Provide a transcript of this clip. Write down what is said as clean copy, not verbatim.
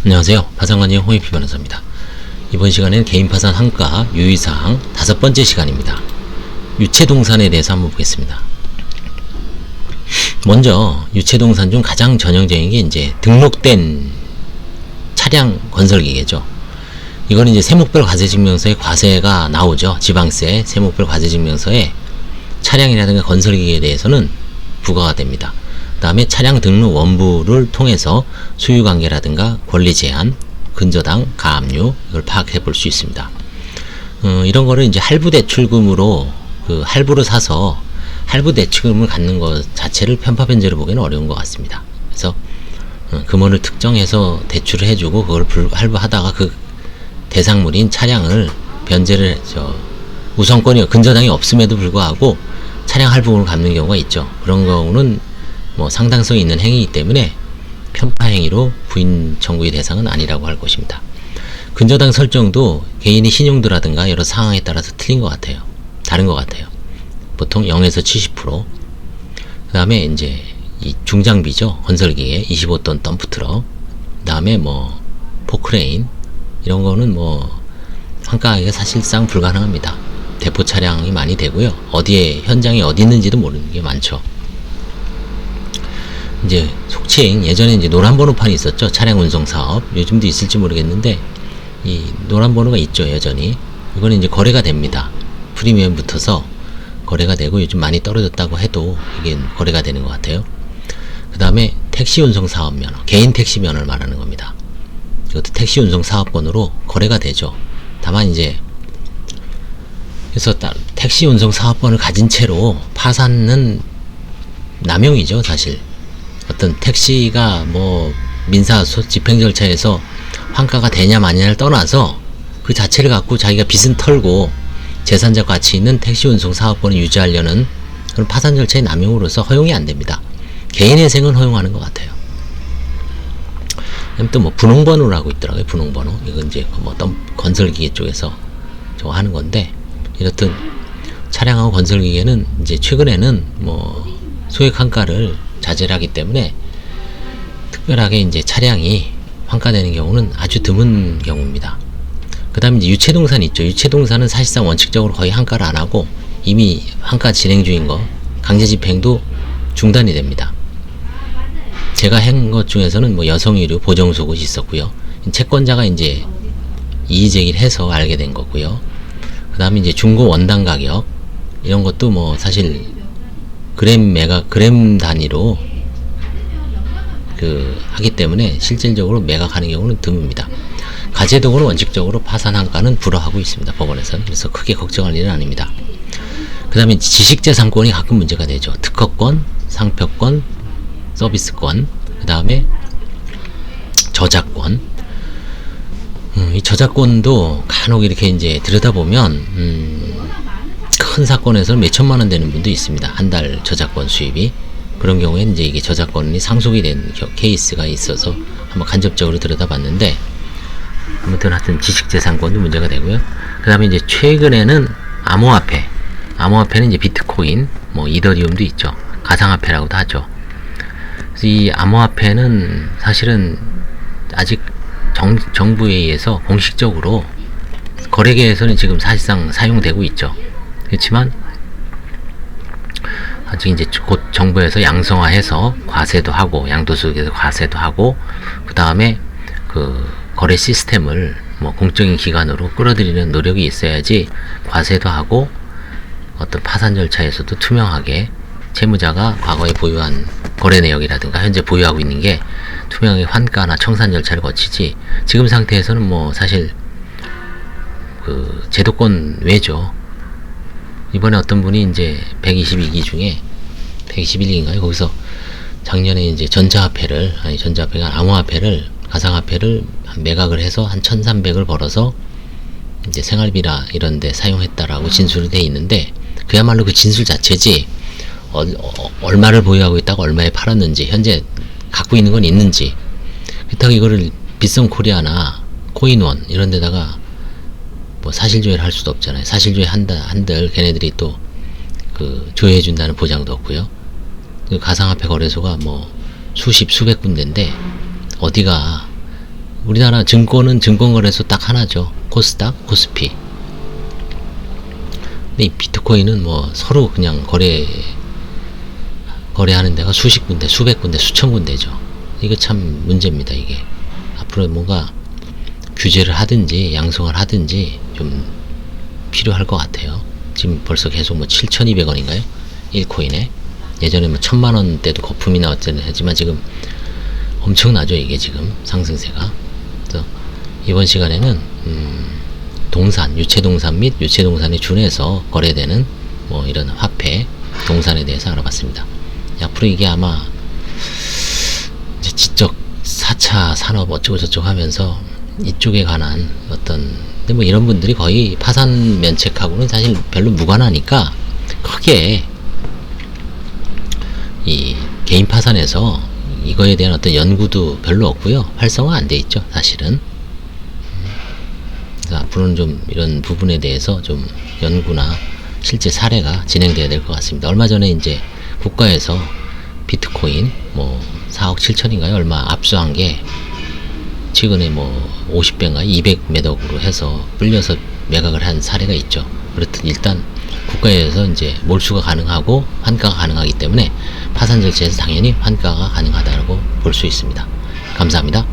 안녕하세요. 파산관계 홍익표 변호사입니다. 이번 시간에는 개인 파산 한가 유의사항 5번째 시간입니다. 유체동산에 대해서 한번 보겠습니다. 먼저 유체동산 중 가장 전형적인 게 이제 등록된 차량 건설기계죠. 이거는 이제 세목별 과세증명서에 과세가 나오죠. 지방세 세목별 과세증명서에 차량이라든가 건설기계에 대해서는 부과가 됩니다. 그 다음에 차량 등록 원부를 통해서 소유관계라든가 권리제한, 근저당, 가압류 이걸 파악해 볼 수 있습니다. 이런 거를 이제 할부대출금으로 할부로 사서 할부대출금을 갖는 것 자체를 편파변제로 보기는 어려운 것 같습니다. 그래서 금원을 특정해서 대출을 해주고 그걸 할부하다가 그 대상물인 차량을 변제를 우선권이 근저당이 없음에도 불구하고 차량 할부금을 갚는 경우가 있죠. 그런 경우는 뭐 상당성이 있는 행위이기 때문에 편파행위로 부인 청구의 대상은 아니라고 할 것입니다. 근저당 설정도 개인의 신용도라든가 여러 상황에 따라서 틀린 것 같아요. 다른 것 같아요. 보통 0에서 70%. 그 다음에 이제 이 중장비죠. 건설기계 25톤 덤프트럭. 그 다음에 뭐 포크레인 이런 거는 뭐 환가하기가 사실상 불가능합니다. 대포 차량이 많이 되고요. 어디에 현장이 어디 있는지도 모르는 게 많죠. 이제 속칭 예전에 이제 노란 번호판이 있었죠. 차량 운송 사업. 요즘도 있을지 모르겠는데 이 노란 번호가 있죠. 여전히. 이거는 이제 거래가 됩니다. 프리미엄 붙어서 거래가 되고 요즘 많이 떨어졌다고 해도 이게 거래가 되는 것 같아요. 그 다음에 택시 운송 사업 면허, 개인 택시 면허를 말하는 겁니다. 이것도 택시 운송 사업권으로 거래가 되죠. 다만 이제 그래서 택시 운송 사업권을 가진 채로 파산은 남용이죠. 사실 어떤 택시가 뭐 민사 집행 절차에서 환가가 되냐 마냐를 떠나서 그 자체를 갖고 자기가 빚은 털고 재산적 가치 있는 택시 운송 사업권을 유지하려는 그런 파산 절차의 남용으로서 허용이 안 됩니다. 개인회생은 허용하는 것 같아요. 또 뭐 분홍번호라고 있더라고요. 분홍번호. 이건 이제 뭐 건설기계 쪽에서 저거 하는 건데, 이렇듯 차량하고 건설기계는 이제 최근에는 뭐 소액 환가를 자제를 하기 때문에 특별하게 이제 차량이 환가되는 경우는 아주 드문 경우입니다. 그 다음에 이제 유체동산 있죠. 유체동산은 사실상 원칙적으로 거의 환가를 안 하고 이미 환가 진행 중인 거 강제집행도 중단이 됩니다. 제가 한 것 중에서는 뭐 여성의료 보정속옷이 있었고요. 채권자가 이제 이의제기를 해서 알게 된 거고요. 그 다음에 이제 중고 원당 가격 이런 것도 뭐 사실 그램 단위로 하기 때문에 실질적으로 매각하는 경우는 드뭅니다. 가제도고는 원칙적으로 파산 한가는 불허하고 있습니다. 법원에서는. 그래서 크게 걱정할 일은 아닙니다. 그 다음에 지식재산권이 가끔 문제가 되죠. 특허권, 상표권, 서비스권, 그 다음에 저작권. 이 저작권도 간혹 이렇게 이제 들여다보면 큰 사건에서 몇 천만 원 되는 분도 있습니다. 한 달 저작권 수입이. 그런 경우에는 이제 이게 저작권이 상속이 된 케이스가 있어서 한번 간접적으로 들여다봤는데, 아무튼 하여튼 지식재산권도 문제가 되고요. 그 다음에 이제 최근에는 암호화폐는 이제 비트코인, 뭐 이더리움도 있죠. 가상화폐라고도 하죠. 그래서 이 암호화폐는 사실은 아직 정부에 의해서 공식적으로 거래계에서는 지금 사실상 사용되고 있죠. 그렇지만 아직 이제 곧 정부에서 양성화해서 과세도 하고 양도소득에서 과세도 하고 그 다음에 거래 시스템을 뭐 공적인 기관으로 끌어들이는 노력이 있어야지 과세도 하고 어떤 파산 절차에서도 투명하게 채무자가 과거에 보유한 거래 내역이라든가 현재 보유하고 있는 게 투명하게 환가나 청산 절차를 거치지, 지금 상태에서는 뭐 사실 제도권 외죠. 이번에 어떤 분이 이제 122기 중에 121기인가요? 거기서 작년에 이제 암호화폐를 가상화폐를 매각을 해서 한 1,300을 벌어서 이제 생활비나 이런 데 사용했다라고 진술이 돼 있는데, 그야말로 그 진술 자체지 얼마를 보유하고 있다가 얼마에 팔았는지, 현재 갖고 있는 건 있는지, 그렇다고 이거를 빗썸코리아나 코인원 이런 데다가 뭐 사실조회를 할 수도 없잖아요. 사실조회 한들 걔네들이 또 조회해준다는 보장도 없고요. 가상화폐 거래소가 뭐 수십 수백 군데인데 어디가 우리나라 증권은 증권거래소 딱 하나죠. 코스닥, 코스피. 근데 이 비트코인은 뭐 서로 그냥 거래하는 데가 수십 군데, 수백 군데, 수천 군데죠. 이거 참 문제입니다, 이게. 앞으로 뭔가 규제를 하든지 양성을 하든지 좀 필요할 것 같아요. 지금 벌써 계속 뭐 7,200원인가요? 1코인에. 예전에 뭐 1,000만원대도 거품이 나왔잖아요. 하지만 지금 엄청나죠, 이게 지금 상승세가. 그래서 이번 시간에는 동산, 유체동산 및 유체동산에 준해서 거래되는 뭐 이런 화폐, 동산에 대해서 알아봤습니다. 앞으로 이게 아마 이제 지적 4차 산업 어쩌고 저쩌고 하면서 이쪽에 관한 근데 뭐 이런 분들이 거의 파산 면책하고는 사실 별로 무관하니까 크게 이 개인 파산에서 이거에 대한 어떤 연구도 별로 없고요. 활성화 안 돼 있죠, 사실은. 그래서 앞으로는 좀 이런 부분에 대해서 좀 연구나 실제 사례가 진행돼야 될 것 같습니다. 얼마 전에 이제 국가에서 비트코인 뭐 4억 7천인가요? 얼마 압수한 게 최근에 뭐 50배인가 200매덕으로 해서 불려서 매각을 한 사례가 있죠. 그렇듯 일단 국가에서 이제 몰수가 가능하고 환가가 가능하기 때문에 파산 절차에서 당연히 환가가 가능하다고 볼 수 있습니다. 감사합니다.